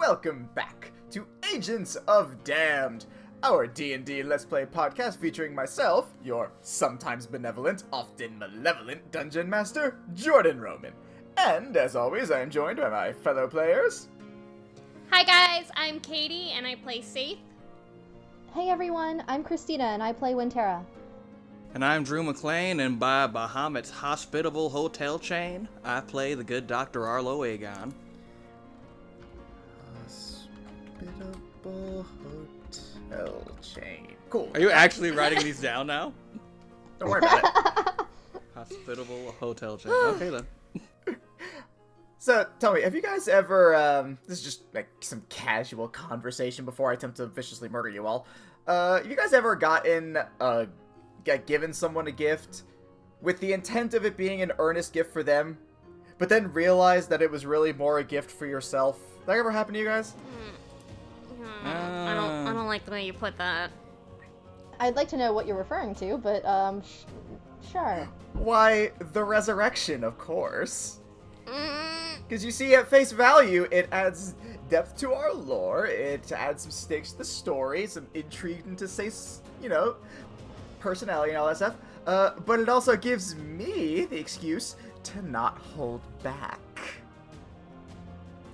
welcome back to Agents of Damned, our D&D Let's Play podcast featuring myself, your sometimes benevolent, often malevolent Dungeon Master, Jordan Roman. And, as always, I am joined by my fellow players. Hi guys, I'm Katie and I play Saith. Hey everyone, I'm Christina and I play Winterra. And I'm Drew McLean, and by Bahamut's hospitable hotel chain, I play the good Dr. Arlo Aegon. Hospitable hotel chain. Cool. Are you actually writing these down now? Don't worry about it. Hospitable hotel chain. Okay then. So, tell me, have you guys ever, this is just like some casual conversation before I attempt to viciously murder you all. Have you guys ever given someone a gift with the intent of it being an earnest gift for them, but then realized that it was really more a gift for yourself? Did that ever happen to you guys? I don't like the way you put that. I'd like to know what you're referring to, but, sure. Why, the resurrection, of course. Because you see, at face value, it adds depth to our lore, it adds some stakes to the story, some intrigue into, say, personality and all that stuff, but it also gives me the excuse to not hold back.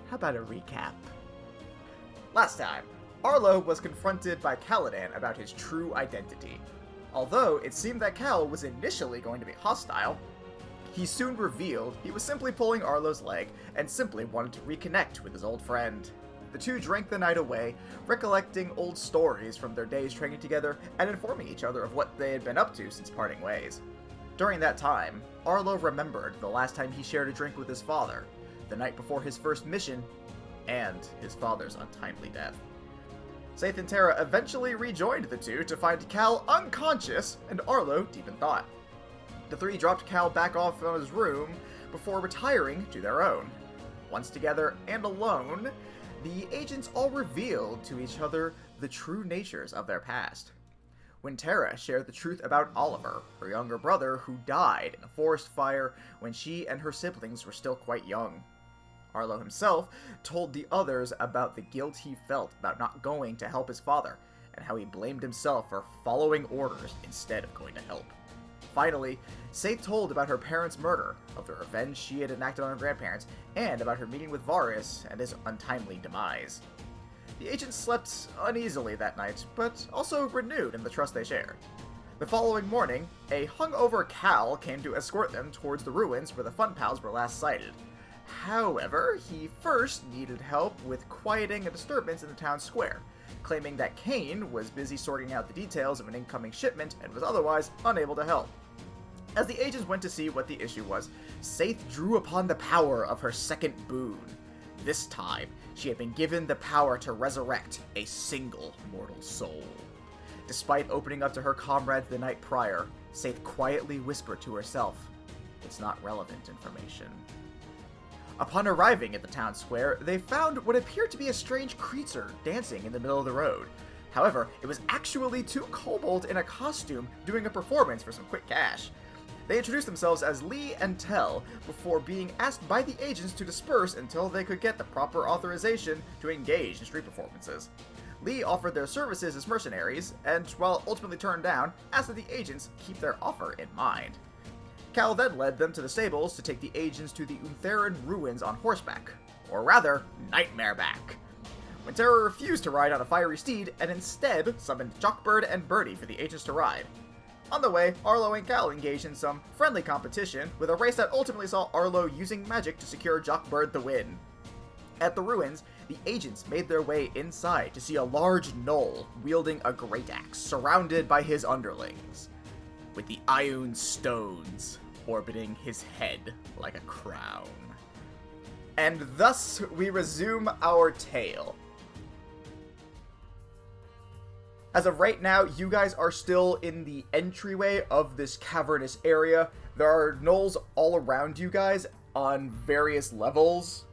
How about a recap? Last time, Arlo was confronted by Caladan about his true identity. Although it seemed that Cal was initially going to be hostile, he soon revealed he was simply pulling Arlo's leg and simply wanted to reconnect with his old friend. The two drank the night away, recollecting old stories from their days training together and informing each other of what they had been up to since parting ways. During that time, Arlo remembered the last time he shared a drink with his father, the night before his first mission, and his father's untimely death. Saith and Terra eventually rejoined the two to find Cal unconscious and Arlo deep in thought. The three dropped Cal back off in his room before retiring to their own. Once together and alone, the agents all revealed to each other the true natures of their past. When Terra shared the truth about Oliver, her younger brother who died in a forest fire when she and her siblings were still quite young. Arlo himself told the others about the guilt he felt about not going to help his father, and how he blamed himself for following orders instead of going to help. Finally, Saith told about her parents' murder, of the revenge she had enacted on her grandparents, and about her meeting with Varus and his untimely demise. The agents slept uneasily that night, but also renewed in the trust they shared. The following morning, a hungover Cal came to escort them towards the ruins where the Fun Pals were last sighted. However, he first needed help with quieting a disturbance in the town square, claiming that Kane was busy sorting out the details of an incoming shipment and was otherwise unable to help. As the agents went to see what the issue was, Saith drew upon the power of her second boon. This time, she had been given the power to resurrect a single mortal soul. Despite opening up to her comrades the night prior, Saith quietly whispered to herself, "It's not relevant information." Upon arriving at the town square, they found what appeared to be a strange creature dancing in the middle of the road. However, it was actually two kobolds in a costume doing a performance for some quick cash. They introduced themselves as Lee and Tell before being asked by the agents to disperse until they could get the proper authorization to engage in street performances. Lee offered their services as mercenaries, and while ultimately turned down, asked that the agents keep their offer in mind. Cal then led them to the stables to take the agents to the Utheran ruins on horseback, or rather, nightmareback. Winterra refused to ride on a fiery steed, and instead summoned Jockbird and Birdie for the agents to ride. On the way, Arlo and Cal engaged in some friendly competition, with a race that ultimately saw Arlo using magic to secure Jockbird the win. At the ruins, the agents made their way inside to see a large Gnoll wielding a great axe, surrounded by his underlings, with the Ioun stones orbiting his head like a crown. And thus we resume our tale. As of right now, you guys are still in the entryway of this cavernous area. There are gnolls all around you guys on various levels,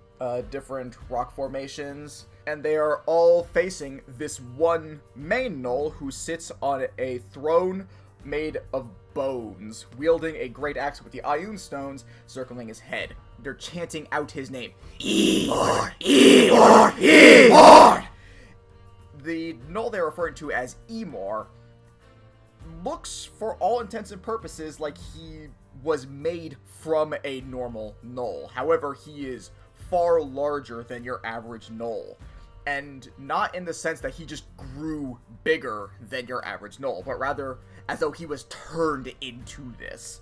different rock formations, and they are all facing this one main gnoll who sits on a throne made of bones, wielding a great axe with the Ioun stones circling his head. they're chanting out his name. Immor! Immor! Immor! The Gnoll they're referring to as Immor looks, for all intents and purposes, like he was made from a normal Gnoll. However, he is far larger than your average Gnoll. And not in the sense that he just grew bigger than your average Gnoll, but rather as though he was turned into this.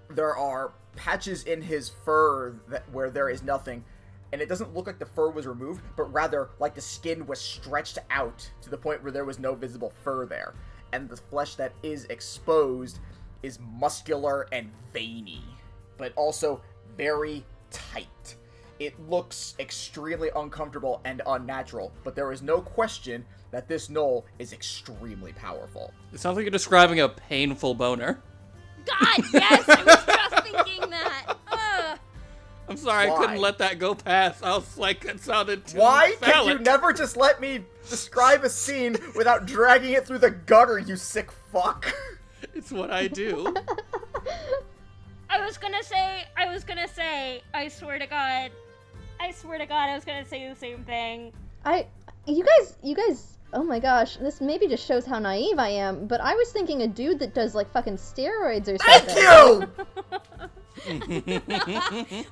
There are patches in his fur where there is nothing, and it doesn't look like the fur was removed, but rather like the skin was stretched out to the point where there was no visible fur there. And the flesh that is exposed is muscular and veiny, but also very tight. It looks extremely uncomfortable and unnatural, but there is no question that this Gnoll is extremely powerful. It sounds like you're describing a painful boner. God, yes, I was just thinking that. Ugh. I'm sorry, Why? I couldn't let that go past. I was like, it sounded too Why phallic. can you never just let me describe a scene without dragging it through the gutter, you sick fuck? It's what I do. I was gonna say, I swear to God, I was gonna say the same thing. You guys, oh my gosh, this maybe just shows how naive I am, but I was thinking a dude that does, like, fucking steroids or something. Thank you!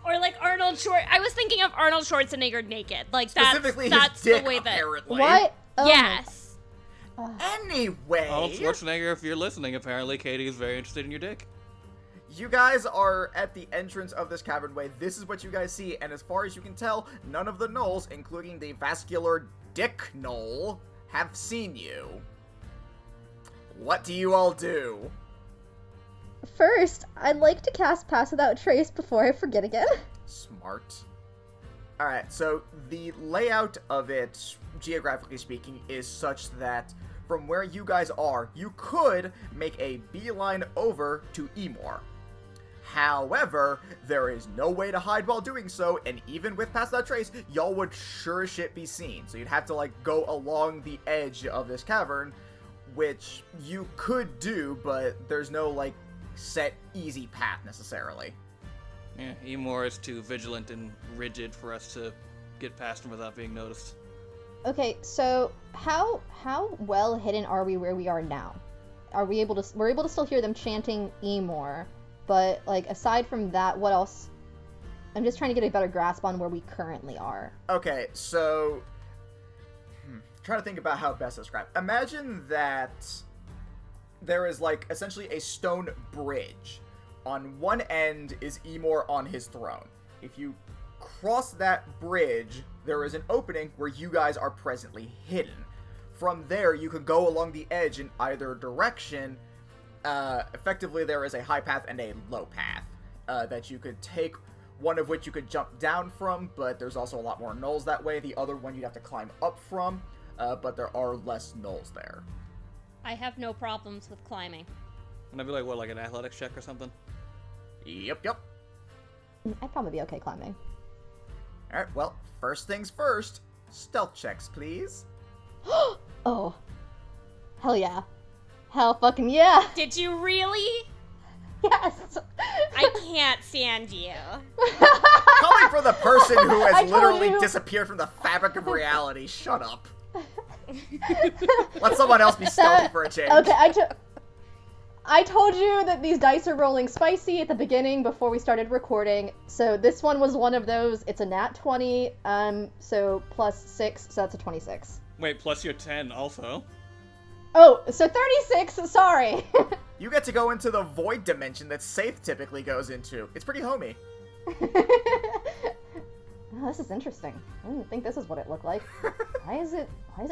Or like Arnold Schwarzenegger. I was thinking of Arnold Schwarzenegger naked. Like Specifically that's his dick, the way that. apparently. What? Oh Yes. Anyway, Arnold Schwarzenegger, if you're listening, apparently Katie is very interested in your dick. you guys are at the entrance of this cavernway. This is what you guys see, and as far as you can tell, none of the Gnolls, including the vascular dick Gnoll, have seen you. What do you all do? First, I'd like to cast Pass Without Trace before I forget again. Smart. Alright, so the layout of it, geographically speaking, is such that from where you guys are, you could make a beeline over to Immor. However, there is no way to hide while doing so, and even with Pass Without Trace, y'all would sure as shit be seen. So you'd have to, like, go along the edge of this cavern, which you could do, but there's no, like, set easy path necessarily. Yeah, Immor is too vigilant and rigid for us to get past him without being noticed. Okay, so how well hidden are we where we are now? We're able to still hear them chanting Immor, but like aside from that, what else? I'm just trying to get a better grasp on where we currently are. Okay, so trying to think about how best to describe. Imagine that there is like essentially a stone bridge. On one end is Immor on his throne. If you cross that bridge, there is an opening where you guys are presently hidden. From there, you could go along the edge in either direction. Effectively, there is a high path and a low path that you could take, one of which you could jump down from, but there's also a lot more gnolls that way. The other one you'd have to climb up from, but there are less gnolls there. I have no problems with climbing. And I'd be like, what, like an athletics check or something? Yep. I'd probably be okay climbing. Alright, well, first things first, stealth checks, please. Oh. Hell yeah. Hell fucking yeah. Did you really? Yes. I can't stand you. Coming from the person who I has told literally you. disappeared from the fabric of reality, shut up. Let someone else be stealthy for a change. Okay, I told you that these dice are rolling spicy at the beginning before we started recording, so this one was one of those. It's a nat 20, so plus 6, so that's a 26. Wait, plus your 10 also. Oh, so 36, sorry. You get to go into the void dimension that Safe typically goes into. It's pretty homey. Oh, this is interesting. I didn't think this is what it looked like. Why is it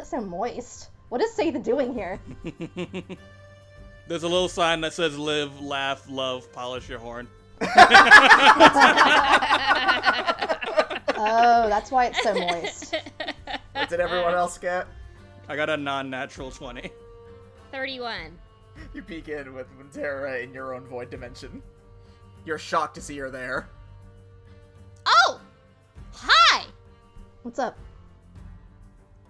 so moist? What is Saith doing here? There's a little sign that says live, laugh, love, polish your horn. Oh, that's why it's so moist. What did everyone else get? I got a non-natural 20. 31. You peek in with Montera in your own void dimension. You're shocked to see her there. Oh! Hi! What's up?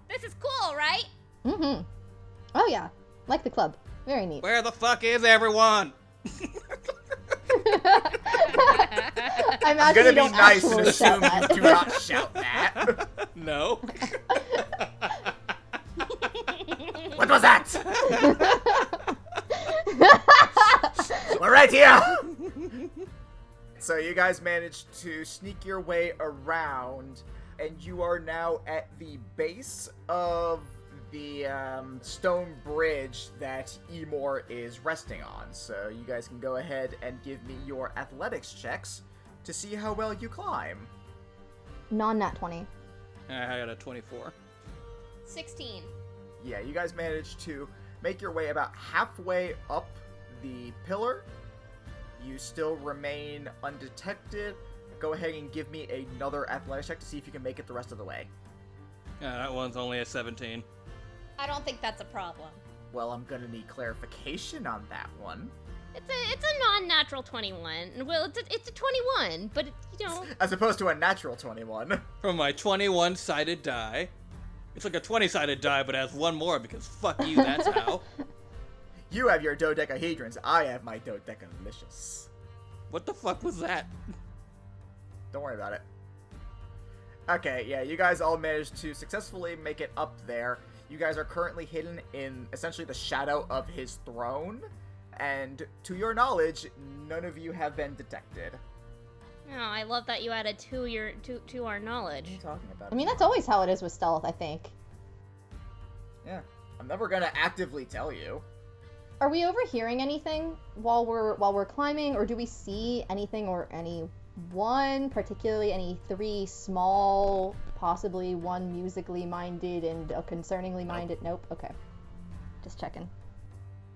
This is cool, right? Mm-hmm. Oh yeah, like the club. Very neat. Where the fuck is everyone? I I'm imagine gonna you be don't nice and actually shout assume that. you do not shout that. No. What was that? We're right here! So you guys managed to sneak your way around, and you are now at the base of the stone bridge that Immor is resting on. So you guys can go ahead and give me your athletics checks to see how well you climb. Non-nat 20. I got a 24. 16. Yeah, you guys managed to make your way about halfway up the pillar. You still remain undetected. Go ahead and give me another athletics check to see if you can make it the rest of the way. Yeah, that one's only a 17. I don't think that's a problem. Well, I'm gonna need clarification on that one. It's a non-natural 21. Well, it's a 21, but you know. As opposed to a natural 21. From my 21-sided die. It's like a 20-sided die, but it has one more because fuck you, that's how. You have your dodecahedrons, I have my dodecanalicious. What the fuck was that? Don't worry about it. Okay, yeah, you guys all managed to successfully make it up there. You guys are currently hidden in essentially the shadow of his throne, and to your knowledge, none of you have been detected. Oh, I love that you added to our knowledge. What are you talking about? I mean, that's always how it is with stealth, I think. Yeah, I'm never gonna actively tell you. Are we overhearing anything while we're climbing, or do we see anything or anyone, particularly any three small, possibly one musically minded and a concerningly minded? Nope. Okay. Just checking.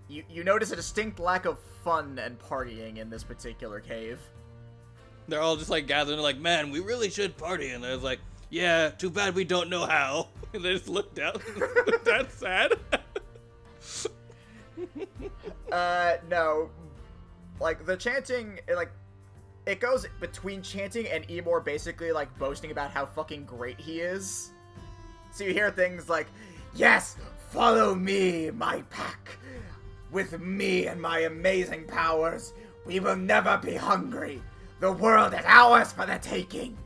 You notice a distinct lack of fun and partying in this particular cave. They're all just like gathering, like, man, we really should party. And I was like, yeah, too bad we don't know how. And they just looked out. That's sad. No. Like, the chanting, it goes between chanting and Immor basically, like, boasting about how fucking great he is. So you hear things like, yes, follow me, my pack. With me and my amazing powers, we will never be hungry. The world is ours for the taking.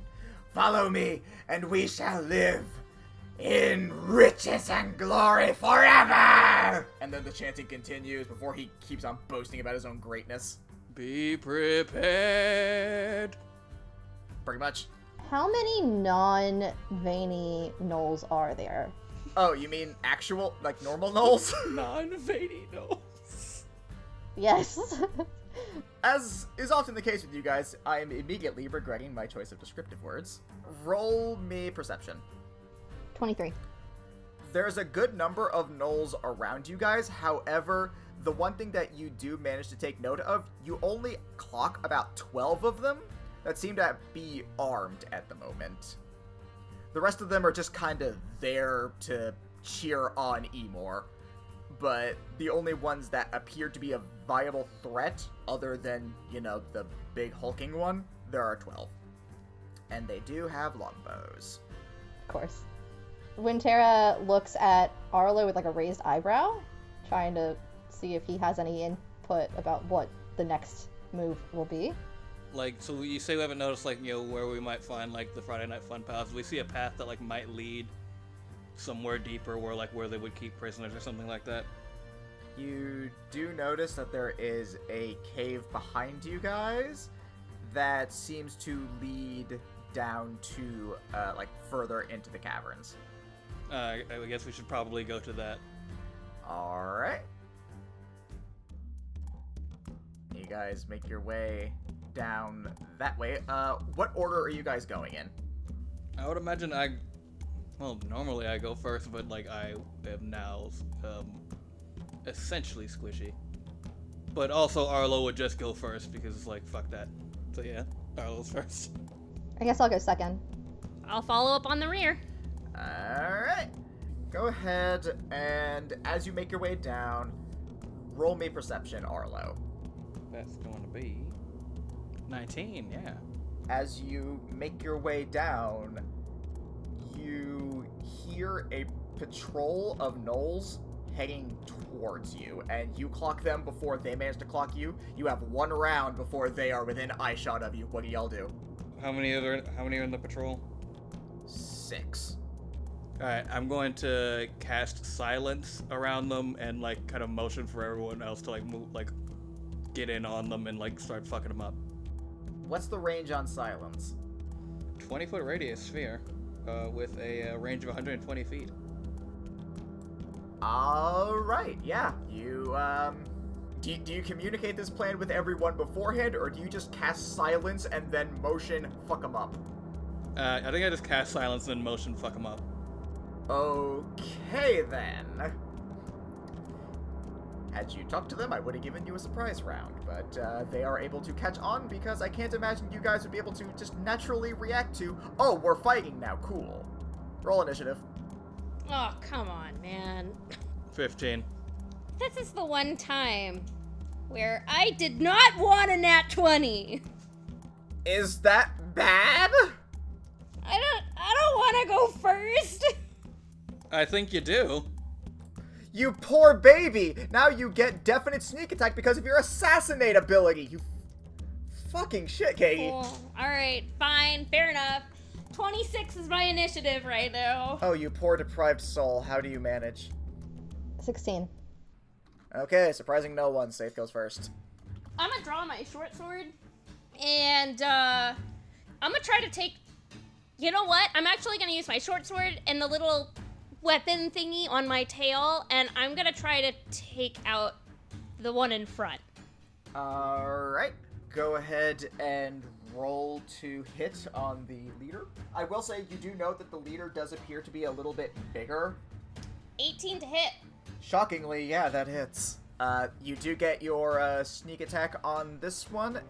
Follow me, and we shall live in riches and glory forever! And then the chanting continues before he keeps on boasting about his own greatness. Be prepared. Pretty much. How many non-veiny gnolls are there? Oh, you mean actual, like, normal gnolls? Non-veiny, no. Yes. As is often the case with you guys, I am immediately regretting my choice of descriptive words. Roll me perception. 23. There's a good number of gnolls around you guys, however, the one thing that you do manage to take note of, you only clock about 12 of them that seem to be armed at the moment. The rest of them are just kind of there to cheer on Immor, but the only ones that appear to be a viable threat, other than, you know, the big hulking one, there are 12. And they do have longbows. Of course. Wintera looks at Arlo with like a raised eyebrow, trying to see if he has any input about what the next move will be. Like, so you say we haven't noticed, like, you know, where we might find, like, the Friday Night Fun Pals. We see a path that, like, might lead somewhere deeper where they would keep prisoners or something like that. You do notice that there is a cave behind you guys that seems to lead down to, like, further into the caverns. I guess we should probably go to that. Alright. You guys make your way down that way. What order are you guys going in? I would imagine normally I go first, but, like, I am now, essentially squishy. But also Arlo would just go first because it's like, fuck that. So yeah, Arlo's first. I guess I'll go second. I'll follow up on the rear. Alright. Go ahead, and as you make your way down, roll me perception, Arlo. That's going to be 19, yeah. As you make your way down, you hear a patrol of gnolls heading towards you, and you clock them before they manage to clock you. You have 1 round before they are within eyeshot of you. What do y'all do? How many are in the patrol? 6. Alright, I'm going to cast silence around them and like kind of motion for everyone else to like move, like get in on them and like start fucking them up. What's the range on silence? 20-foot radius sphere with a range of 120 feet. Alright, yeah. You, do you communicate this plan with everyone beforehand, or do you just cast silence and then motion fuck them up? I think I just cast silence and motion fuck them up. Okay, then. Had you talked to them, I would have given you a surprise round, but they are able to catch on because I can't imagine you guys would be able to just naturally react to, oh, we're fighting now, cool. Roll initiative. Oh, come on, man. 15. This is the one time where I did not want a nat 20. Is that bad? I don't want to go first. I think you do. You poor baby! Now you get definite sneak attack because of your assassinate ability, you fucking shit, Katie. Cool. Alright, fine, fair enough. 26 is my initiative right now. Oh, you poor deprived soul. How do you manage? 16. Okay, surprising no one. Safe goes first. I'm gonna draw my short sword, and I'm gonna try to take... You know what? I'm actually gonna use my short sword and the little weapon thingy on my tail, and I'm gonna try to take out the one in front. Alright, go ahead and roll to hit on the leader. I will say you do note that the leader does appear to be a little bit bigger. 18 to hit. Shockingly, yeah, that hits. You do get your sneak attack on this one. 12,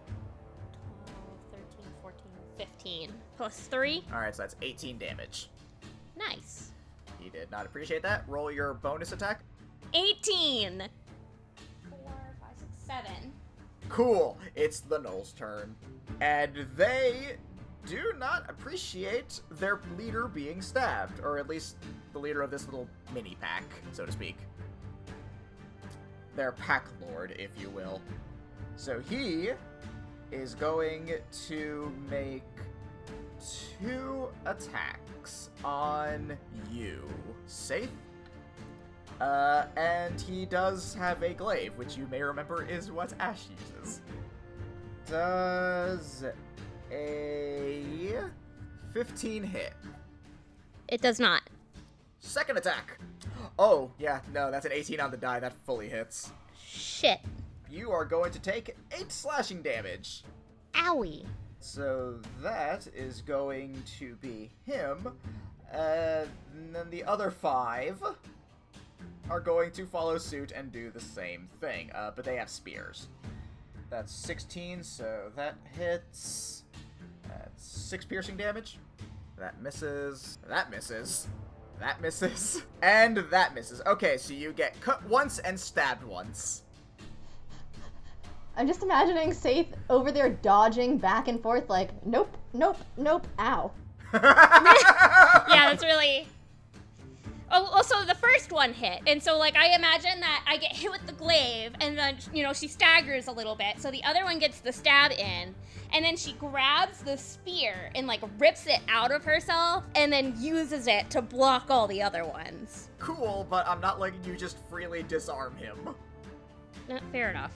13, 14, 15. Plus 3. Alright, so that's 18 damage. Nice. He did not appreciate that. Roll your bonus attack. 18. 4, 5, 6, 7. Cool. It's the Gnoll's turn. And they do not appreciate their leader being stabbed. Or at least the leader of this little mini-pack, so to speak. Their pack lord, if you will. So he is going to make 2 attacks on you. Safe? And he does have a glaive, which you may remember is what Ash uses. Does a 15 hit? It does not. Second attack! Oh, yeah, no, that's an 18 on the die. That fully hits. Shit. You are going to take 8 slashing damage. Owie. So that is going to be him. And then the other 5 are going to follow suit and do the same thing. But they have spears. That's 16, so that hits. That's 6 piercing damage. That misses. That misses. That misses. And that misses. Okay, so you get cut once and stabbed once. I'm just imagining Saith over there dodging back and forth like, nope, nope, nope, ow. Yeah, that's really... Oh, also the first one hit, and so like I imagine that I get hit with the glaive, and then she staggers a little bit, so the other one gets the stab in, and then she grabs the spear and like rips it out of herself, and then uses it to block all the other ones. Cool, but I'm not letting you just freely disarm him. Fair enough.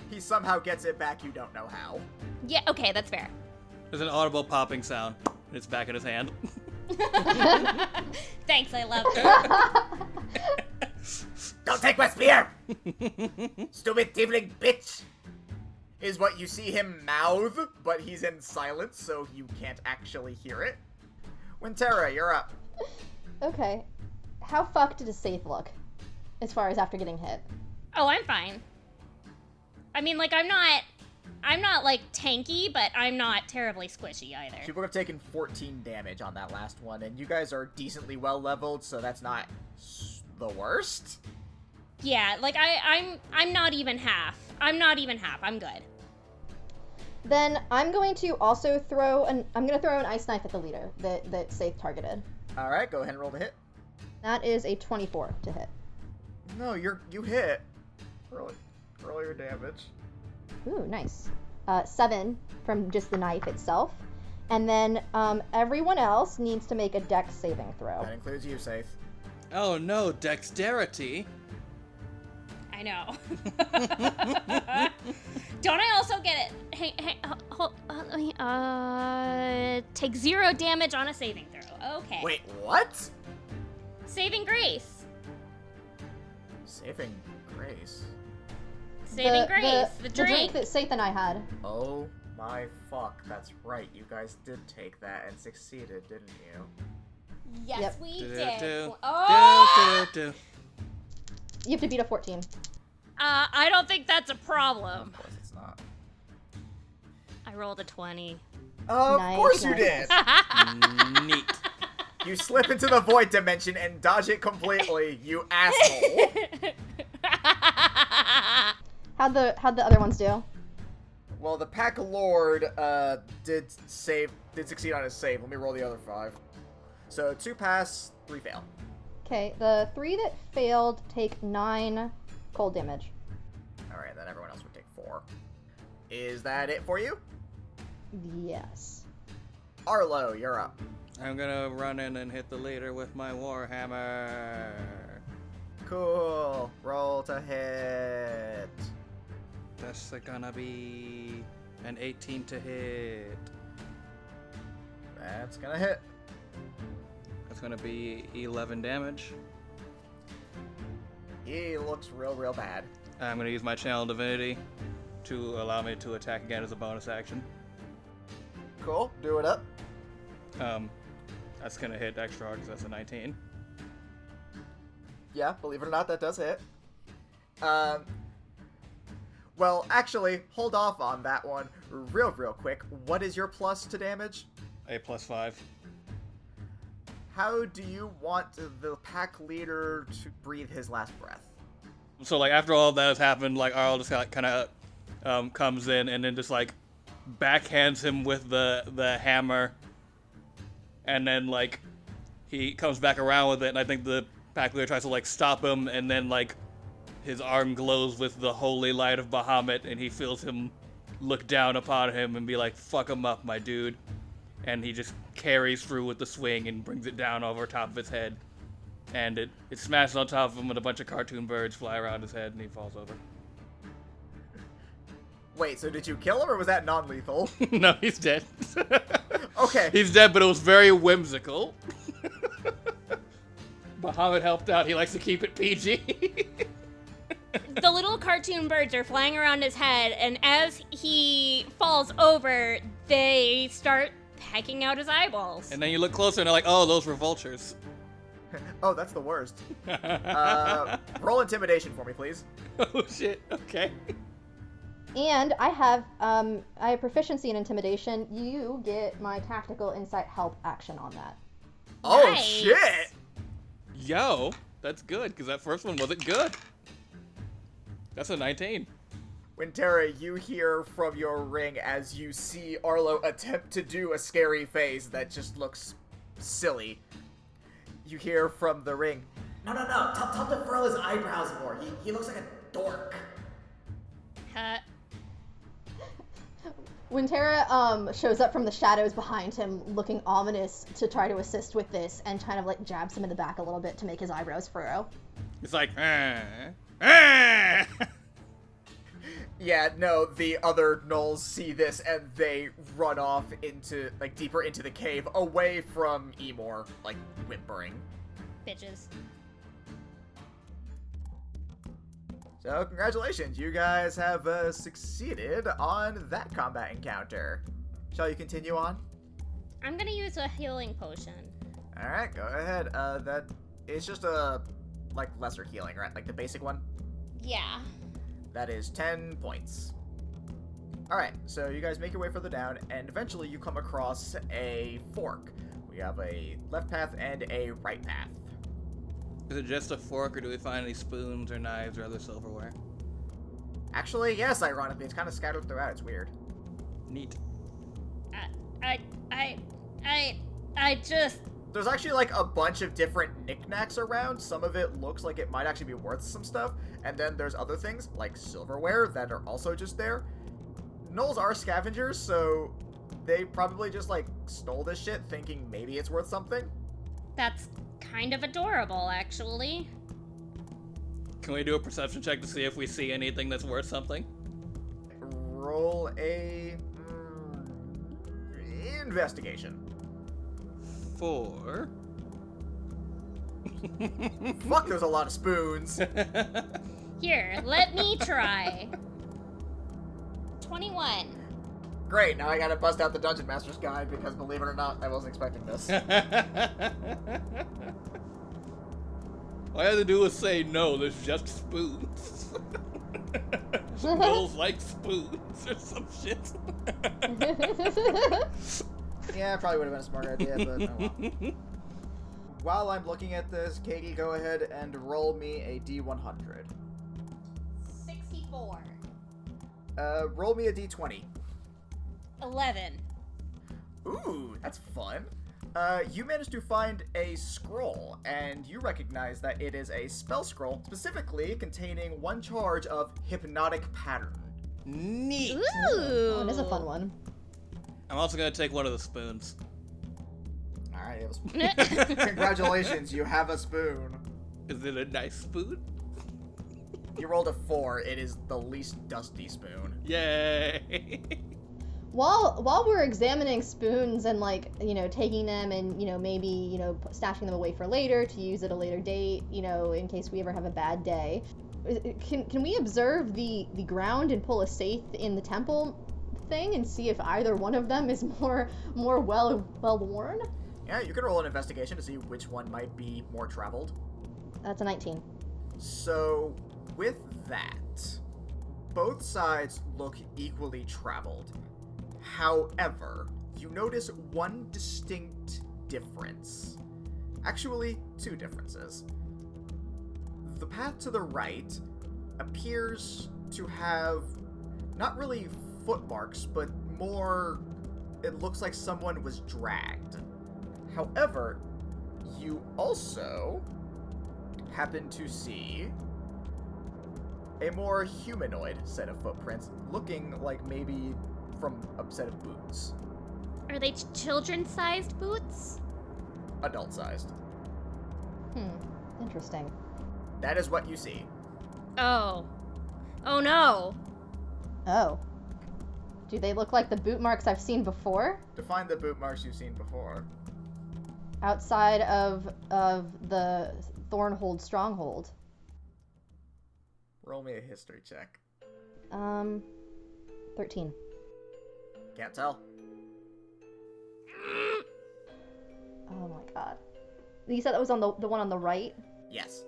He somehow gets it back, you don't know how. Yeah, okay, that's fair. There's an audible popping sound. It's back in his hand. Thanks, I love it. Don't take my spear! Stupid tiefling bitch! Is what you see him mouth, but he's in silence, so you can't actually hear it. Wintera, you're up. Okay. How fucked does Saith look? As far as after getting hit? Oh, I'm fine. I mean, like, I'm not, like, tanky, but I'm not terribly squishy either. She would have taken 14 damage on that last one, and you guys are decently well leveled, so that's not the worst. Yeah, like, I'm not even half. I'm not even half. I'm good. Then I'm going to also throw an ice knife at the leader that Saith targeted. Alright, go ahead and roll the hit. That is a 24 to hit. No, you hit. Earlier damage. Ooh, nice. 7 from just the knife itself. And then everyone else needs to make a dex saving throw. That includes you, Safe. Oh no, dexterity. I know. Don't I also get it? Take 0 damage on a saving throw. Okay. Wait, what? Saving grace. Saving grace. Saving grace. The drink drink. that Saith and I had. Oh my fuck, that's right. You guys did take that and succeeded, didn't you? Yes, Yep. we Do, did. do, Oh! do. You have to beat a 14. I don't think that's a problem. Of course it's not. I rolled a 20. Of Nice, course you nice. did! Neat. You slip into the void dimension and dodge it completely, you asshole! How'd the other ones do? Well, the Pack Lord did succeed on his save. Let me roll the other 5. So 2 pass, 3 fail. Okay, the 3 that failed take 9 cold damage. Alright, then everyone else would take 4. Is that it for you? Yes. Arlo, you're up. I'm gonna run in and hit the leader with my warhammer. Cool. Roll to hit. That's gonna be an 18 to hit. That's gonna hit. That's gonna be 11 damage. He looks real bad. I'm gonna use my Channel Divinity to allow me to attack again as a bonus action. Cool. Do it up. That's gonna hit extra hard because that's a 19. Yeah, believe it or not, that does hit. Well, actually, hold off on that one real quick. What is your plus to damage? A +5. How do you want the pack leader to breathe his last breath? So like after all that has happened, like Arl just kind of comes in and then just like backhands him with the hammer, and then like he comes back around with it, and I think the pack leader tries to like stop him, and then like his arm glows with the holy light of Bahamut, and he feels him look down upon him and be like, "Fuck him up, my dude," and he just carries through with the swing and brings it down over top of his head, and it smashes on top of him, and a bunch of cartoon birds fly around his head, and he falls over. Wait, so did you kill him, or was that non-lethal? No, he's dead. Okay. He's dead, but it was very whimsical. Bahamut helped out. He likes to keep it PG. The little cartoon birds are flying around his head, and as he falls over, they start pecking out his eyeballs. And then you look closer, and they're like, "Oh, those were vultures." Oh, that's the worst. Roll intimidation for me, please. Oh shit. Okay. And I have proficiency in intimidation. You get my tactical insight help action on that. Oh, Nice. shit! Yo, that's good, because that first one wasn't good. That's a 19. Wintera, you hear from your ring as you see Arlo attempt to do a scary face that just looks silly. You hear from the ring, No, tell him to furl his eyebrows more. He looks like a dork. Wintera shows up from the shadows behind him, looking ominous to try to assist with this, and kind of like jabs him in the back a little bit to make his eyebrows furrow. It's like, Yeah, no, the other gnolls see this and they run off into, like, deeper into the cave, away from Immor, like, whimpering. Bitches. So, congratulations, you guys have succeeded on that combat encounter. Shall you continue on? I'm gonna use a healing potion. Alright, go ahead. It's just a, like, lesser healing, right? Like the basic one? Yeah. That is 10 points. Alright, so you guys make your way further down, and eventually you come across a fork. We have a left path and a right path. Is it just a fork, or do we find any spoons or knives or other silverware? Actually, yes, ironically, it's kind of scattered throughout. It's weird. Neat. I just... There's actually like a bunch of different knickknacks around. Some of it looks like it might actually be worth some stuff. And then there's other things like silverware that are also just there. Gnolls are scavengers, so they probably just like stole this shit thinking maybe it's worth something. That's kind of adorable, actually. Can we do a perception check to see if we see anything that's worth something? Roll a investigation. 4. Fuck, there's a lot of spoons. Here, let me try. 21. Great, now I gotta bust out the Dungeon Master's Guide because, believe it or not, I wasn't expecting this. All I had to do was say no, there's just spoons. Gnolls like spoons or some shit. Yeah, it probably would have been a smart idea, but oh well. While I'm looking at this, Katie, go ahead and roll me a D100. 64. Roll me a D20. 11. Ooh, that's fun. You managed to find a scroll, and you recognize that it is a spell scroll, specifically containing 1 charge of Hypnotic Pattern. Neat. Ooh. Oh, it is a fun one. I'm also gonna take one of the spoons. Alright, you have a spoon. Congratulations, you have a spoon. Is it a nice spoon? You rolled a 4, it is the least dusty spoon. Yay! While we're examining spoons and like, you know, taking them and, you know, maybe, you know, stashing them away for later to use at a later date, you know, in case we ever have a bad day, can we observe the ground and pull a Saith in the temple thing and see if either one of them is more well worn? Yeah, you can roll an investigation to see which one might be more traveled. That's a 19. So, with that, both sides look equally traveled. However, you notice one distinct difference. Actually, 2 differences. The path to the right appears to have not really footmarks, but more, it looks like someone was dragged. However, you also happen to see a more humanoid set of footprints, looking like maybe from a set of boots. Are they children-sized boots? Adult-sized. Interesting. That is what you see. Oh. Oh no. Oh. Do they look like the boot marks I've seen before? Define the boot marks you've seen before. Outside of the Thornhold stronghold. Roll me a history check. 13. Can't tell. Oh my god. You said that was on the one on the right? Yes.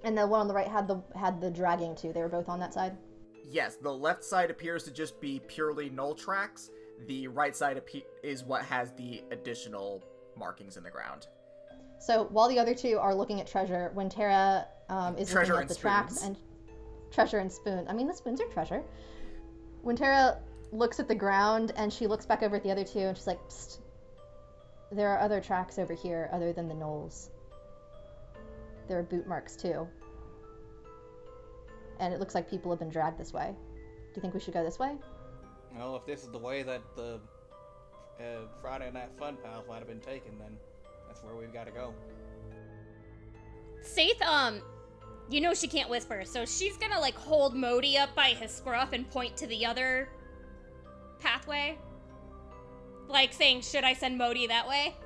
And the one on the right had the dragging too. They were both on that side? Yes, the left side appears to just be purely Gnoll tracks. The right side is what has the additional markings in the ground. So while the other two are looking at treasure, when Tara is Treasure looking at and the tracks spoons. and treasure and spoon. I mean, the spoons are treasure. When Tara looks at the ground and she looks back over at the other two and she's like, psst, there are other tracks over here other than the Gnolls. There are boot marks too. And it looks like people have been dragged this way. Do you think we should go this way? Well, if this is the way that the Friday Night Fun Pals might have been taken, then that's where we've got to go. Saith, you know she can't whisper, so she's gonna, like, hold Modi up by his scruff and point to the other pathway. Like, saying, should I send Modi that way?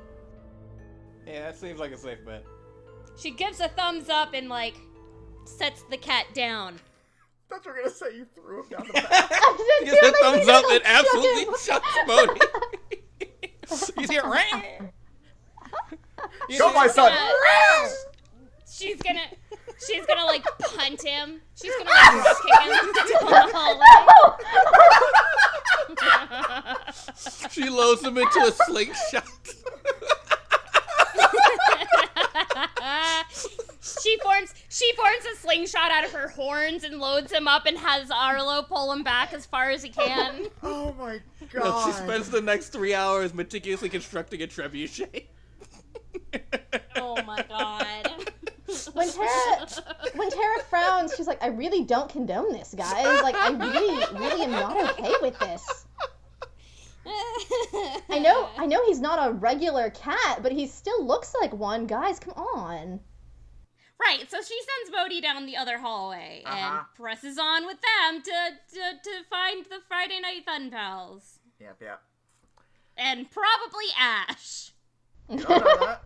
Yeah, that seems like a safe bet. She gives a thumbs up and, like, sets the cat down. I thought you were gonna say you threw him down the path. He gives a thumbs up and absolutely chucks Modi. He's here. Go, my son! She's gonna like punt him. She's gonna like rock kick him down the hallway. She loads him into a slingshot. She forms a slingshot out of her horns and loads him up and has Arlo pull him back as far as he can. Oh my No, god. she spends the next 3 hours meticulously constructing a trebuchet. Oh my god. When Tara frowns, she's like, I really don't condone this, guys. Like, I really am not okay with this. I know he's not a regular cat, but he still looks like one. Guys, come on. Right, so she sends Bodhi down the other hallway and presses on with them to find the Friday Night Fun Pals. Yep. And probably Ash. You don't know that.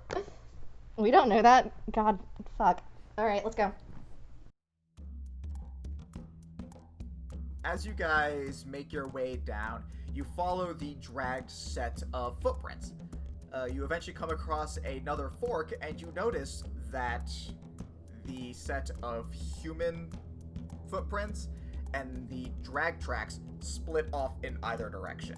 We don't know that. God, fuck. Alright, let's go. As you guys make your way down, you follow the dragged set of footprints. You eventually come across another fork, and you notice that the set of human footprints and the drag tracks split off in either direction.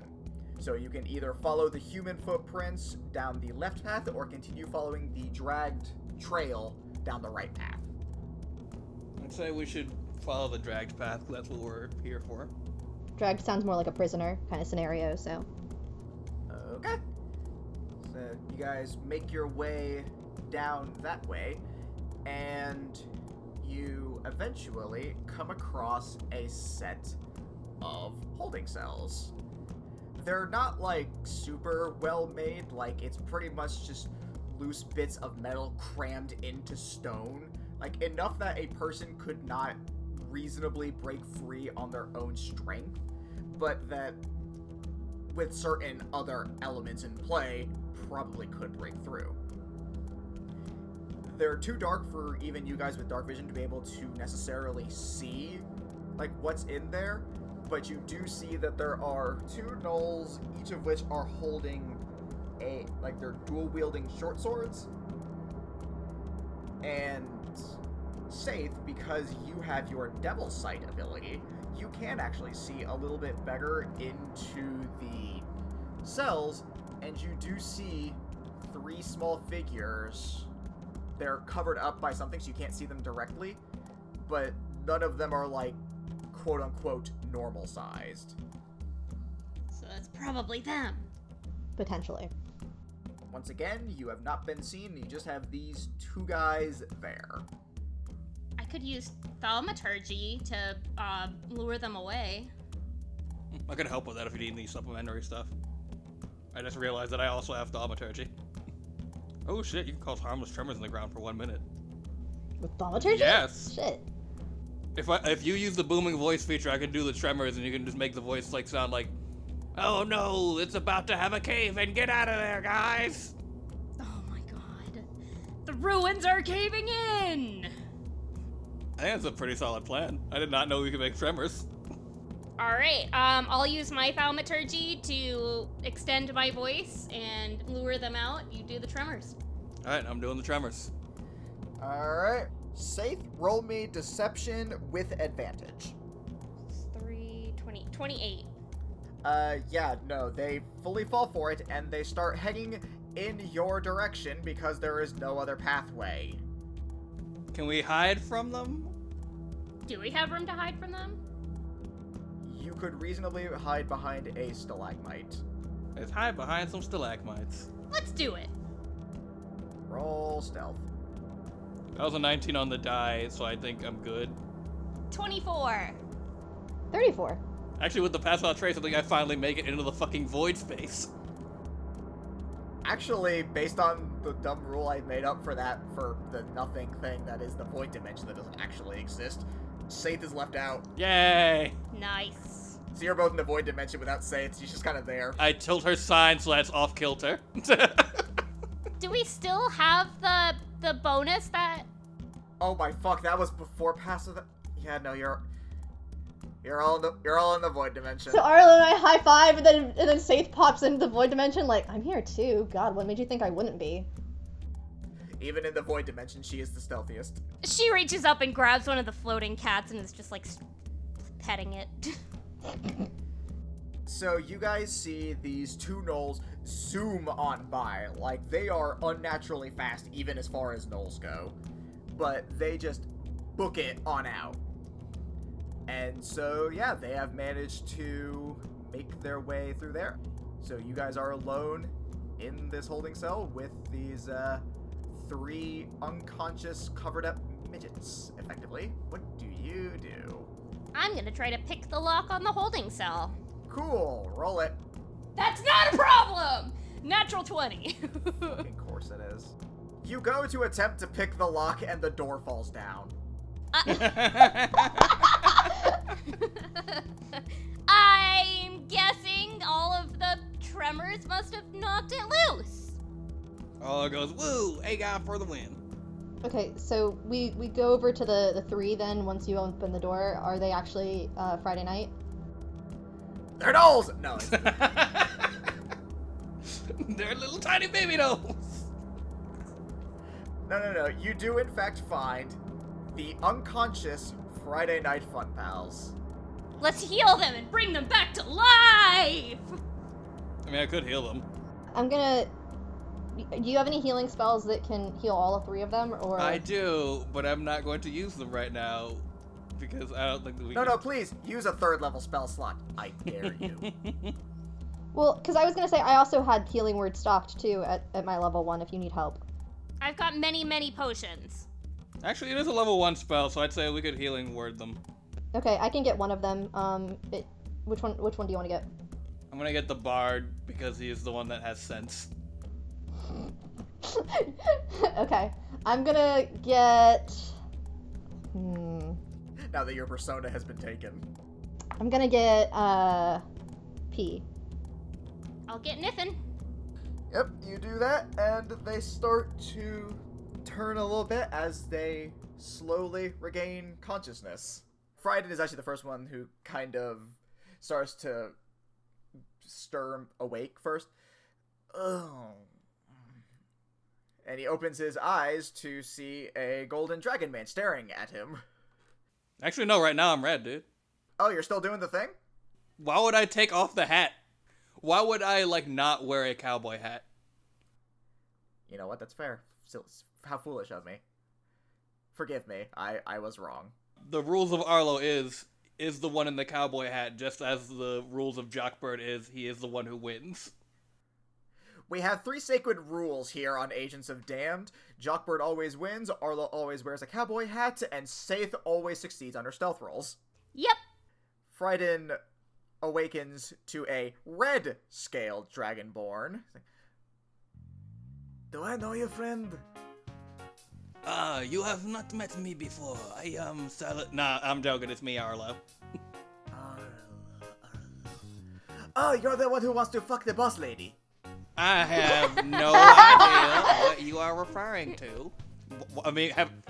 So you can either follow the human footprints down the left path or continue following the dragged trail down the right path. I'd say we should follow the dragged path. That's what we're here for. Dragged sounds more like a prisoner kind of scenario, so. Okay. So you guys make your way down that way, and you eventually come across a set of holding cells. They're not, like, super well made, like, it's pretty much just loose bits of metal crammed into stone. Like, enough that a person could not reasonably break free on their own strength, but that, with certain other elements in play, probably could break through. They're too dark for even you guys with dark vision to be able to necessarily see, like, what's in there, but you do see that there are two gnolls, each of which are holding they're dual-wielding short swords. And Saith, because you have your Devil Sight ability, you can actually see a little bit better into the cells, and you do see three small figures. They're covered up by something, so you can't see them directly, but none of them are, like, quote-unquote normal-sized. So that's probably them. Potentially. Once again, you have not been seen, you just have these two guys there. I could use thaumaturgy to lure them away. I could help with that if you need any supplementary stuff. I just realized that I also have thaumaturgy. Oh shit, you can cause harmless tremors in the ground for 1 minute. With thaumaturgy? Yes! Shit. If you use the booming voice feature, I can do the tremors, and you can just make the voice like sound like, "Oh no, it's about to have a cave and get out of there, guys!" Oh my god. The ruins are caving in! I think that's a pretty solid plan. I did not know we could make tremors. Alright, I'll use my thaumaturgy to extend my voice and lure them out. You do the tremors. Alright, I'm doing the tremors. Alright. Saith, roll me deception with advantage. 3, 20, 28. Yeah, no, they fully fall for it, and they start heading in your direction because there is no other pathway. Can we hide from them? Do we have room to hide from them? You could reasonably hide behind a stalagmite. Let's hide behind some stalagmites. Let's do it. Roll stealth. That was a 19 on the die, so I think I'm good. 24. 34. Actually, with the pass without trace, I think I finally make it into the fucking void space. Actually, based on the dumb rule I made up for that, for the nothing thing that is the void dimension that doesn't actually exist, Saith is left out. Yay! Nice. So you're both in the void dimension without Saith, she's just kind of there. I tilt her sign so that's off kilter. Do we still have the bonus that... Oh my fuck, that was before pass without... Yeah, no, you're all in the void dimension. So Arlo and I high five, and then Saith pops into the void dimension like, I'm here too. God, what made you think I wouldn't be? Even in the void dimension, she is the stealthiest. She reaches up and grabs one of the floating cats and is just like petting it. So you guys see these two gnolls zoom on by, like they are unnaturally fast even as far as gnolls go, but they just book it on out. And so yeah, they have managed to make their way through there. So you guys are alone in this holding cell with these 3 unconscious, covered-up midgets, effectively. What do you do? I'm gonna try to pick the lock on the holding cell. Cool, roll it. That's not a problem! Natural 20. Of course it is. You go to attempt to pick the lock and the door falls down. I'm guessing all of the tremors must have knocked it loose. Arlo goes, woo, a guy for the win. Okay, so we go over to the 3 then once you open the door. Are they actually Friday night? They're dolls! No. They're little tiny baby dolls. No. You do in fact find the unconscious Friday Night Fun Pals. Let's heal them and bring them back to life! I mean, I could heal them. I'm gonna... Do you have any healing spells that can heal all 3 of them, or...? I do, but I'm not going to use them right now because I don't think that we No, please, use a 3rd level spell slot. I dare you. Well, because I was gonna say, I also had Healing Word stocked, too, at my level 1, if you need help. I've got many, many potions. Actually, it is a level 1 spell, so I'd say we could healing word them. Okay, I can get one of them. Which one do you want to get? I'm gonna get the bard because he is the one that has sense. Okay, I'm gonna get... Now that your persona has been taken. I'm gonna get, P. I'll get Niffin. Yep, you do that, and they start to turn a little bit as they slowly regain consciousness. Frieden is actually the first one who kind of starts to stir awake first. Oh. And he opens his eyes to see a golden dragon man staring at him. Actually, no, right now I'm red, dude. Oh, you're still doing the thing? Why would I take off the hat? Why would I, not wear a cowboy hat? You know what, that's fair. Still, how foolish of me. Forgive me, I was wrong. The rules of Arlo is the one in the cowboy hat, just as the rules of Jockbird he is the one who wins. We have 3 sacred rules here on Agents of Damned. Jockbird always wins, Arlo always wears a cowboy hat, and Saith always succeeds under stealth rolls. Yep. Frieden awakens to a red-scaled dragonborn. Do I know you, friend? You have not met me before. I am Silent. Nah, I'm joking. It's me, Arlo. Oh, you're the one who wants to fuck the boss lady. I have no idea what you are referring to.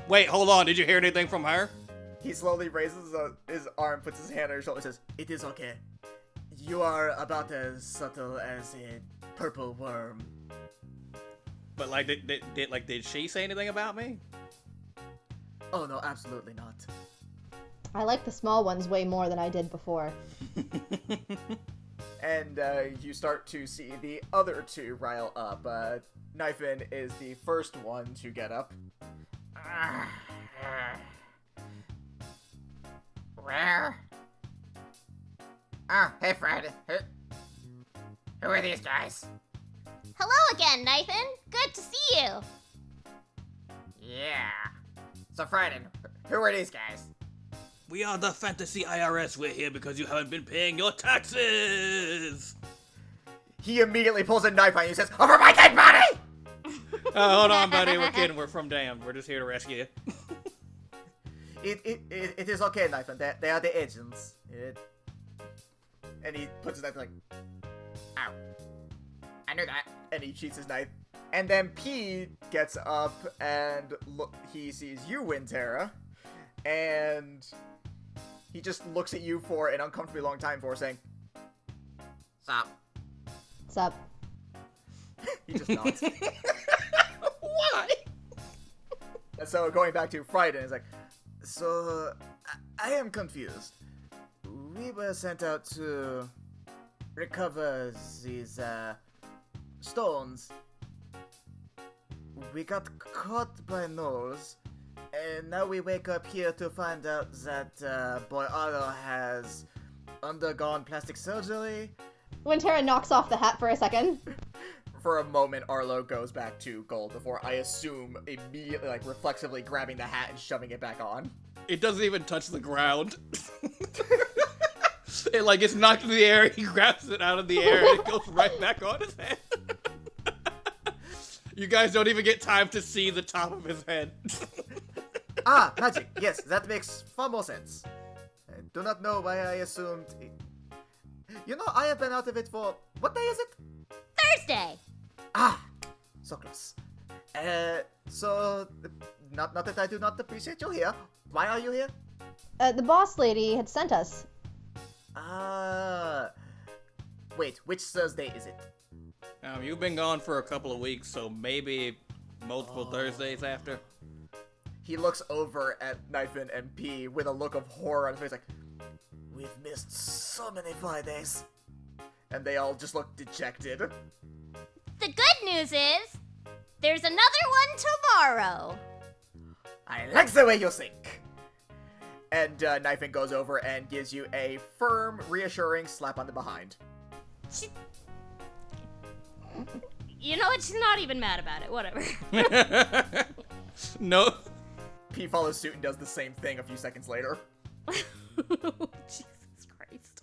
Wait, hold on. Did you hear anything from her? He slowly raises his arm, puts his hand on her shoulder, and says, "It is okay. You are about as subtle as a purple worm." But did she say anything about me? Oh no, absolutely not. I like the small ones way more than I did before. And you start to see the other 2 rile up. Knifin is the first one to get up. Where? Oh, hey Fred. Who are these guys? Hello again, Nathan. Good to see you. Yeah. So Frieden, who are these guys? We are the Fantasy IRS. We're here because you haven't been paying your taxes. He immediately pulls a knife on you and says, "Over my dead body!" Hold on, buddy. We're kidding. We're from Damned. We're just here to rescue you. It is okay, Knifin. They are the agents. And he puts his knife like, Ow. I knew that. and he cheats his knife. And then P gets up and he sees you, Wintera, and he just looks at you for an uncomfortably long time for saying, Sup? What's up? he just nods. Why? And so going back to Frieden, it's like, so I am confused. We were sent out to recover these stones. We got caught by Gnolls, and now we wake up here to find out that Boy Otto has undergone plastic surgery. Wintera knocks off the hat for a second. For a moment, Arlo goes back to gold before I assume immediately, like, reflexively grabbing the hat and shoving it back on. It doesn't even touch the ground. It, like, gets knocked in the air, he grabs it out of the air, and it goes right back on his head. You guys don't even get time to see the top of his head. Ah, magic. Yes, that makes far more sense. I do not know why I assumed... You know, I have been out of it for... What day is it? Thursday. Ah, so close. So... Not that I do not appreciate you here. Why are you here? The boss lady had sent us. Wait, which Thursday is it? You've been gone for a couple of weeks, so maybe multiple Thursdays after. He looks over at Knifen and P with a look of horror on his face, like, we've missed so many Fridays. And they all just look dejected. The good news is, there's another one tomorrow. I like the way you think. And Knifen goes over and gives you a firm, reassuring slap on the behind. You know what? She's not even mad about it. Whatever. No. P follows suit and does the same thing a few seconds later. Jesus Christ.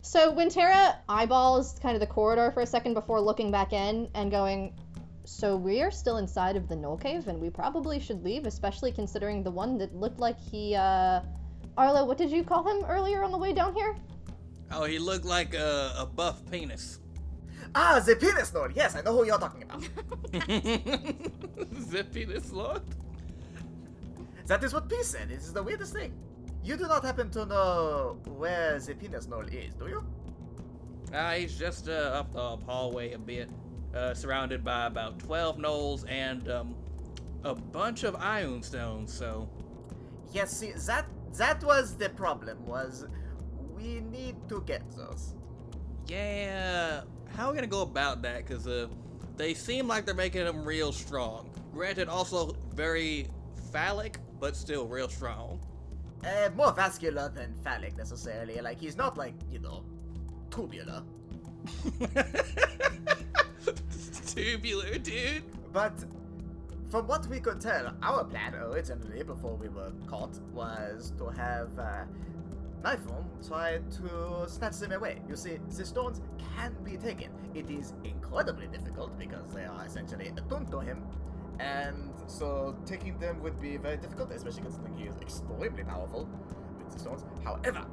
So Wintera eyeballs kind of the corridor for a second before looking back in and going, so we're still inside of the Gnoll Cave and we probably should leave, especially considering the one that looked like he, Arlo, what did you call him earlier on the way down here? Oh, he looked like a buff penis. Ah, the penis lord. Yes, I know who you're talking about. The penis lord? That is what P said. It is the weirdest thing. You do not happen to know where the penis Gnoll is, do you? He's just up the hallway a bit, surrounded by about 12 gnolls and a bunch of Ioun stones, so... Yes, see, that was the problem, was we need to get those. Yeah, how are we gonna go about that? Because they seem like they're making him real strong. Granted, also very phallic, but still real strong. More vascular than phallic, necessarily. Like, he's not, like, you know, tubular. Tubular, dude. But from what we could tell, our plan originally, before we were caught, was to have Knifen try to snatch them away. You see, the stones can be taken. It is incredibly difficult because they are essentially attuned to him. And so taking them would be very difficult, especially considering he is extremely powerful with the stones. However,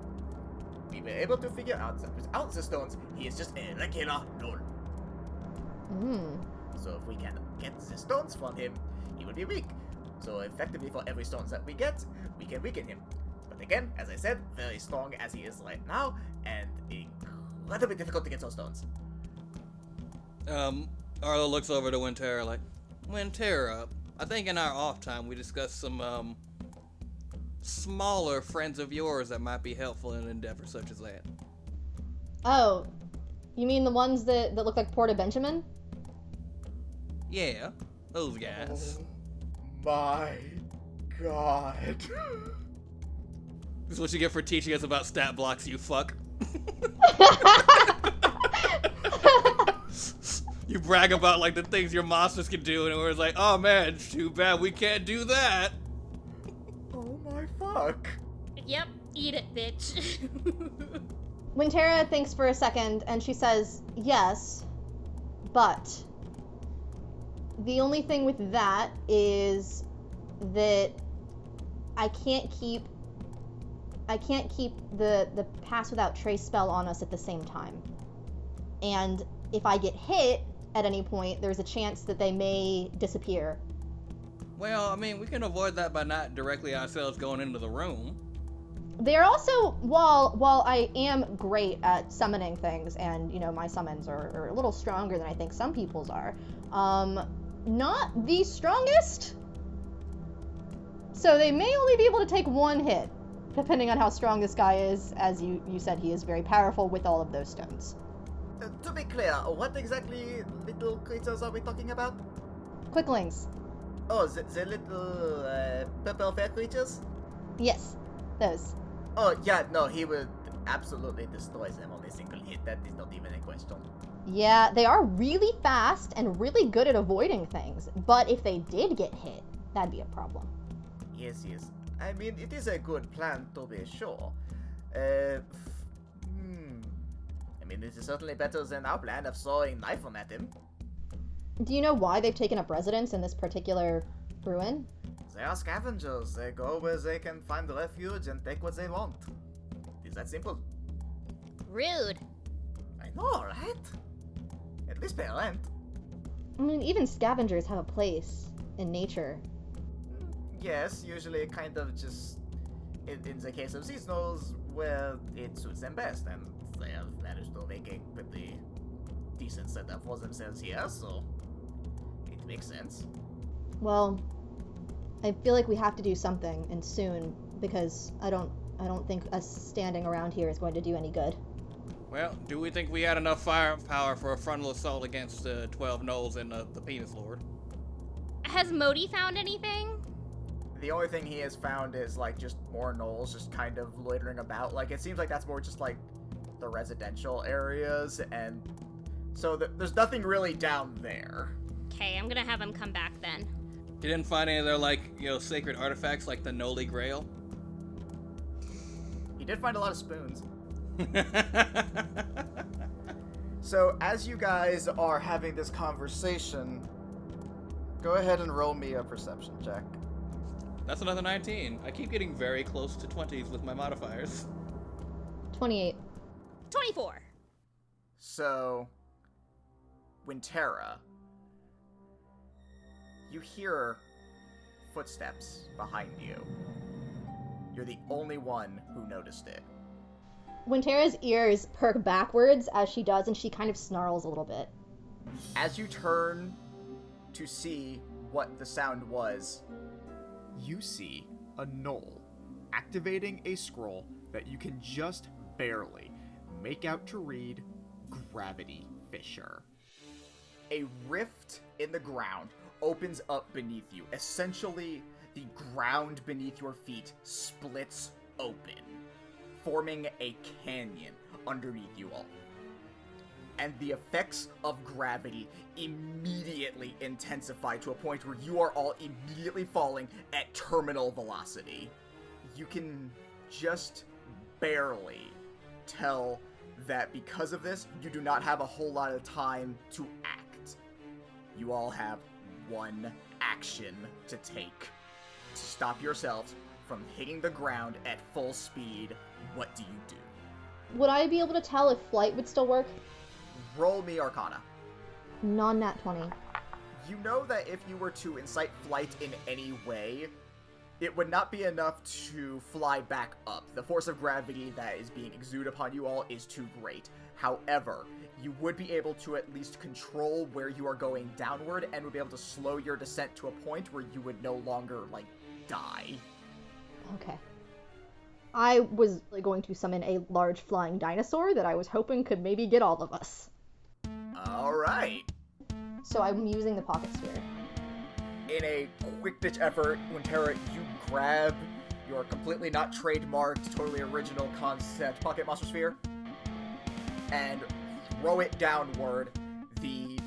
we were able to figure out that without the stones, he is just a regular Gnoll. So if we can get the stones from him, he will be weak. So effectively for every stones that we get, we can weaken him. But again, as I said, very strong as he is right now, and incredibly difficult to get those stones. Arlo looks over to Wintera like, Wintera, I think in our off time we discussed some smaller friends of yours that might be helpful in an endeavor such as that. Oh, you mean the ones that look like Porta Benjamin? Yeah, those guys. My God. This is what you get for teaching us about stat blocks, you fuck. You brag about, like, the things your monsters can do, and we're like, oh man, too bad we can't do that. Oh my fuck. Yep, eat it, bitch. Wintera thinks for a second, and she says, yes, but the only thing with that is that I can't keep the pass without trace spell on us at the same time. And if I get hit at any point, there's a chance that they may disappear. Well, I mean, we can avoid that by not directly ourselves going into the room. They're also, while I am great at summoning things, and, you know, my summons are a little stronger than I think some people's are, not the strongest. So they may only be able to take one hit, depending on how strong this guy is. As you said, he is very powerful with all of those stones. To be clear, what exactly little creatures are we talking about? Quicklings. Oh, the little purple fair creatures? Yes, those. Oh, yeah, no, he would absolutely destroy them on a single hit. That is not even a question. Yeah, they are really fast and really good at avoiding things, but if they did get hit, that'd be a problem. Yes. I mean, it is a good plan to be sure. I mean, this is certainly better than our plan of throwing knife on at him. Do you know why they've taken up residence in this particular ruin? They are scavengers. They go where they can find refuge and take what they want. It is that simple. Rude. I know, right? At least pay rent. I mean, even scavengers have a place in nature. Yes, usually kind of just, in the case of these gnolls, where it suits them best, and they have managed to make a pretty decent setup for themselves here, so it makes sense. Well, I feel like we have to do something, and soon, because I don't think us standing around here is going to do any good. Well, do we think we had enough firepower for a frontal assault against 12 gnolls and the Penis Lord? Has Modi found anything? The only thing he has found is, like, just more gnolls just kind of loitering about. Like, it seems like that's more just, like, the residential areas, and so there's nothing really down there. Okay, I'm gonna have him come back then. You didn't find any of their, like, sacred artifacts like the Gnolly Grail? He did find a lot of spoons. So, as you guys are having this conversation, go ahead and roll me a perception check. That's another 19. I keep getting very close to 20s with my modifiers. 28. 24. So, Wintera, you hear footsteps behind you. You're the only one who noticed it. Wintera's ears perk backwards as she does, and she kind of snarls a little bit. As you turn to see what the sound was, you see a gnoll activating a scroll that you can just barely make out to read Gravity Fissure. A rift in the ground opens up beneath you. Essentially, the ground beneath your feet splits open, forming a canyon underneath you all. And the effects of gravity immediately intensify to a point where you are all immediately falling at terminal velocity. You can just barely tell that because of this, you do not have a whole lot of time to act. You all have one action to take to stop yourselves from hitting the ground at full speed. What do you do? Would I be able to tell if flight would still work? Roll me Arcana. Non-nat 20. You know that if you were to incite flight in any way, it would not be enough to fly back up. The force of gravity that is being exuded upon you all is too great. However, you would be able to at least control where you are going downward and would be able to slow your descent to a point where you would no longer, like, die. Okay. I was going to summon a large flying dinosaur that I was hoping could maybe get all of us. Alright. So I'm using the pocket sphere. In a quick-ditch effort, Wintera, you grab your completely not trademarked, totally original concept Pocket Monster Sphere and throw it downward. The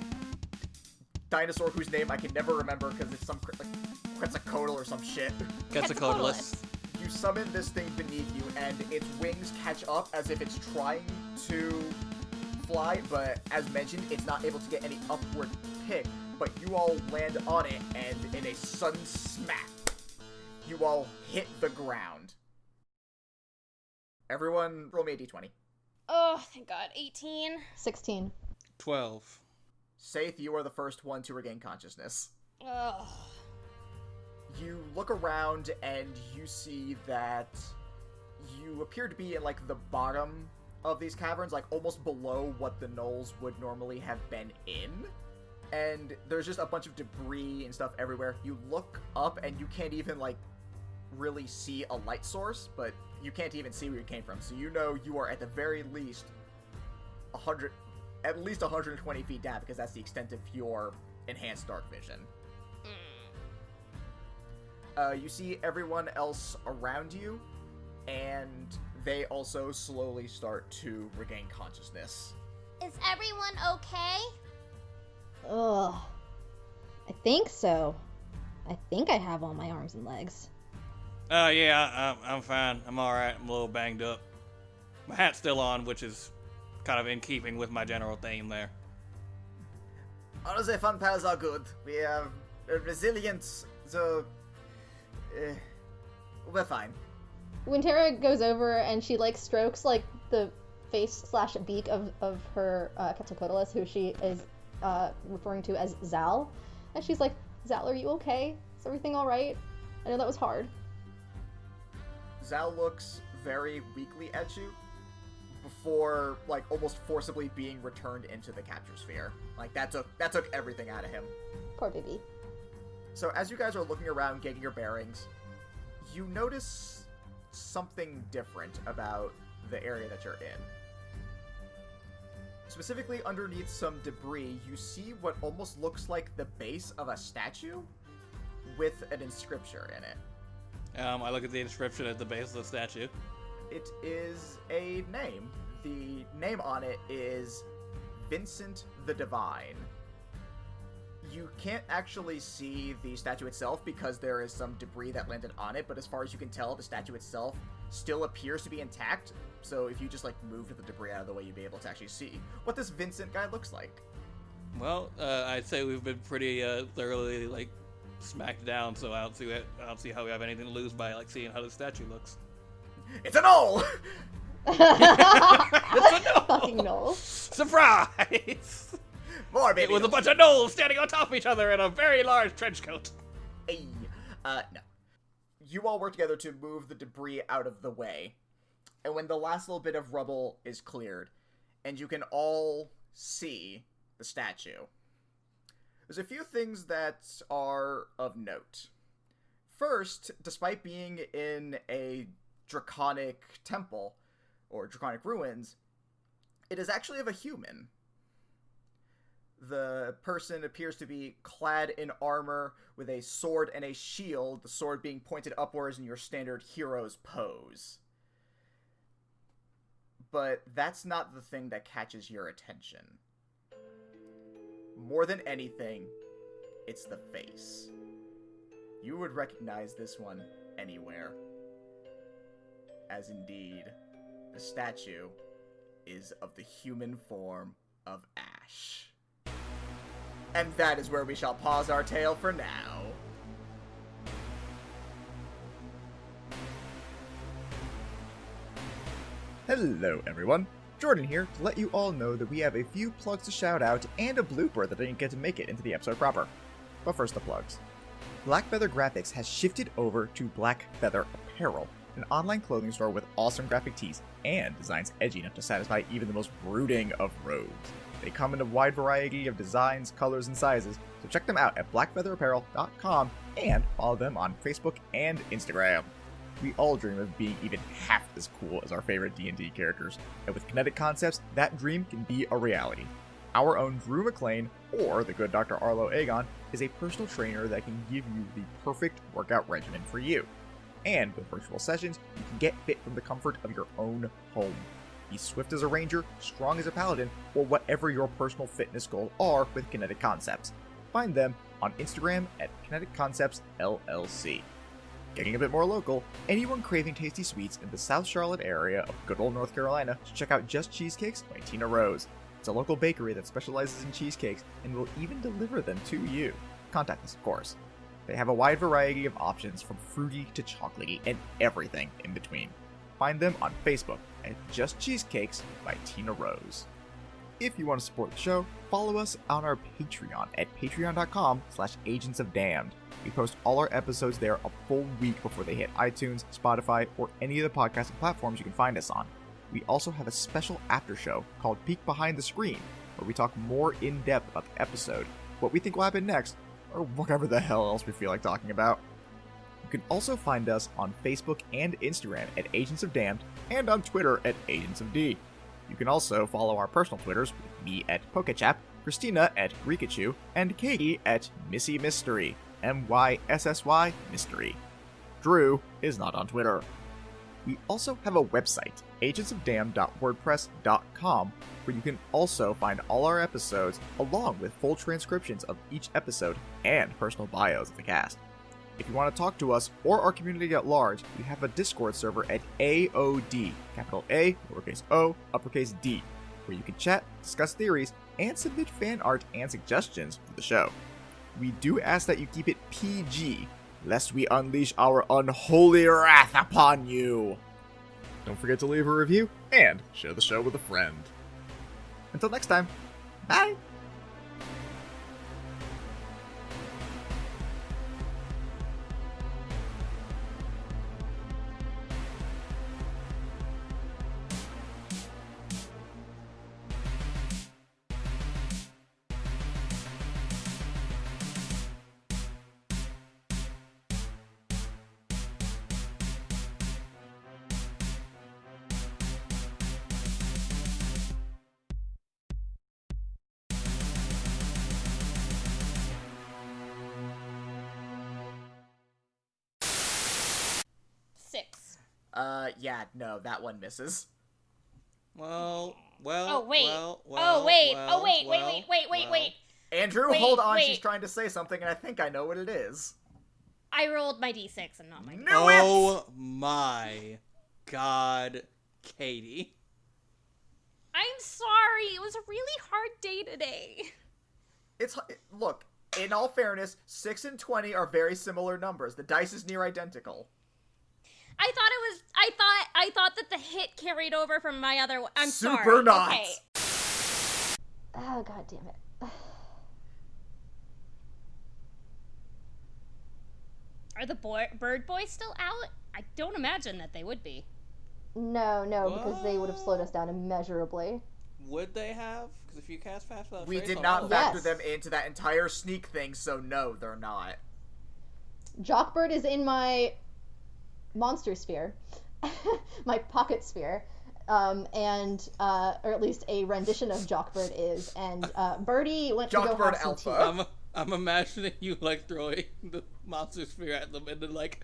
dinosaur whose name I can never remember because it's some like Quetzalcoatl or some shit. Quetzalcoatlus. You summon this thing beneath you, and its wings catch up as if it's trying to fly, but as mentioned, it's not able to get any upward kick. But you all land on it, and in a sudden smack, you all hit the ground. Everyone, roll me a d20. Oh, thank God. 18. 16. 12. Saith, you are the first one to regain consciousness. Ugh. You look around and you see that you appear to be in, like, the bottom of these caverns, like, almost below what the gnolls would normally have been in. And there's just a bunch of debris and stuff everywhere. You look up and you can't even, like, really see a light source, but you can't even see where you came from. So you know you are at the very least 120 feet down, because that's the extent of your enhanced dark vision. You see everyone else around you, and they also slowly start to regain consciousness. Is everyone okay? Ugh. I think so. I think I have all my arms and legs. Yeah, I'm fine. I'm alright. I'm a little banged up. My hat's still on, which is kind of in keeping with my general theme there. Honestly, fun pals are good. We have resilience, so we're fine. When Tara goes over and she like strokes like the face / beak of her Quetzalcoatlus, who she is referring to as Zal, and she's like, Zal, are you okay? Is everything all right? I know that was hard. Zal looks very weakly at you before, like, almost forcibly being returned into the capture sphere. Like, that took everything out of him. Poor baby. So as you guys are looking around, getting your bearings, you notice something different about the area that you're in. Specifically, underneath some debris, you see what almost looks like the base of a statue with an inscription in it. I look at the inscription at the base of the statue. It is a name. The name on it is Vincent the Divine. You can't actually see the statue itself because there is some debris that landed on it, but as far as you can tell, the statue itself still appears to be intact. So if you just, like, move the debris out of the way, you'd be able to actually see what this Vincent guy looks like. Well, I'd say we've been pretty thoroughly, like, smacked down, so I don't see how we have anything to lose by, like, seeing how the statue looks. It's a Gnoll! It's a Gnoll! Fucking Gnoll. Surprise! More baby It was a Gnolls. bunch of gnolls standing on top of each other in a very large trench coat. Hey. No. You all work together to move the debris out of the way. And when the last little bit of rubble is cleared, and you can all see the statue, there's a few things that are of note. First, despite being in a draconic temple, or draconic ruins, it is actually of a human. The person appears to be clad in armor with a sword and a shield, the sword being pointed upwards in your standard hero's pose. But that's not the thing that catches your attention. More than anything, it's the face. You would recognize this one anywhere. As indeed, the statue is of the human form of Ash. And that is where we shall pause our tale for now. Hello everyone, Jordan here to let you all know that we have a few plugs to shout out and a blooper that didn't get to make it into the episode proper. But first the plugs. Black Feather Graphics has shifted over to Black Feather Apparel, an online clothing store with awesome graphic tees and designs edgy enough to satisfy even the most brooding of rogues. They come in a wide variety of designs, colors, and sizes, so check them out at blackfeatherapparel.com and follow them on Facebook and Instagram. We all dream of being even half as cool as our favorite D&D characters, and with Kinetic Concepts, that dream can be a reality. Our own Drew McLean, or the good Dr. Arlo Aegon, is a personal trainer that can give you the perfect workout regimen for you. And with virtual sessions, you can get fit from the comfort of your own home. Be swift as a ranger, strong as a paladin, or whatever your personal fitness goals are with Kinetic Concepts. Find them on Instagram at Kinetic Concepts LLC. Getting a bit more local, anyone craving tasty sweets in the South Charlotte area of good old North Carolina should check out Just Cheesecakes by Tina Rose. It's a local bakery that specializes in cheesecakes and will even deliver them to you. Contact us, of course. They have a wide variety of options from fruity to chocolatey and everything in between. Find them on Facebook at Just Cheesecakes by Tina Rose. If you want to support the show, follow us on our Patreon at patreon.com/agentsofdamned. We post all our episodes there a full week before they hit iTunes, Spotify, or any of the podcasting platforms you can find us on. We also have a special after show called Peek Behind the Screen, where we talk more in depth about the episode, what we think will happen next, or whatever the hell else we feel like talking about. You can also find us on Facebook and Instagram at Agents of Damned, and on Twitter at Agents of D. You can also follow our personal Twitters with me at Pokechap, Christina at Greekachu, and Katie at Missy Mystery, MYSSY Mystery. Drew is not on Twitter. We also have a website, agentsofdamn.wordpress.com, where you can also find all our episodes along with full transcriptions of each episode and personal bios of the cast. If you want to talk to us or our community at large, we have a Discord server at AOD, capital A, lowercase o, uppercase D, where you can chat, discuss theories, and submit fan art and suggestions for the show. We do ask that you keep it PG, lest we unleash our unholy wrath upon you. Don't forget to leave a review and share the show with a friend. Until next time, bye! Yeah, no, that one misses. Well. Oh wait. Well, oh wait. well, oh wait. well, Wait. Andrew, Wait, hold on, wait. she's trying to say something, and I think I know what it is. I rolled my d6 and not my d6. Knew it! Oh my god, Katie. I'm sorry. It was a really hard day today. Look, in all fairness, 6 and 20 are very similar numbers. The dice is near identical. I thought that the hit carried over from my other one. I'm sorry. Super not. Okay. Oh, god damn it. Are the bird boys still out? I don't imagine that they would be. No, because they would have slowed us down immeasurably. Would they have? Because if you cast Fast Without We Trace did on not all- factor Yes. them into that entire sneak thing, so no, they're not. Jockbird is in my monster sphere, my pocket sphere, or at least a rendition of Jockbird is, and Birdie went to go Jockbird have some Alpha. tea. I'm imagining you like throwing the monster sphere at them, and then like,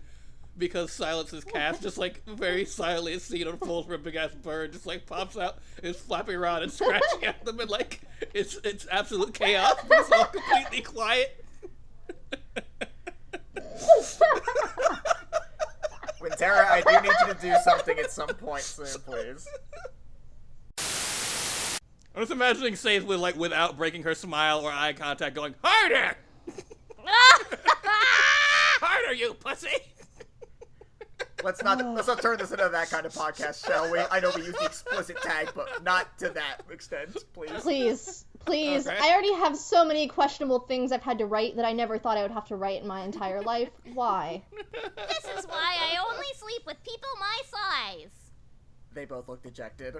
because silence is cast, just like very silently a scene unfolds where a big ass bird just like pops out, is flapping around and scratching at them, and like it's absolute chaos, but it's all completely quiet. Wintera, I do need you to do something at some point soon, please. I'm just imagining Saith with like without breaking her smile or eye contact, going harder, harder, you pussy. Let's not turn this into that kind of podcast, shall we? I know we use the explicit tag, but not to that extent, please. Please. Okay. I already have so many questionable things I've had to write that I never thought I would have to write in my entire life. Why? This is why I only sleep with people my size. They both look dejected.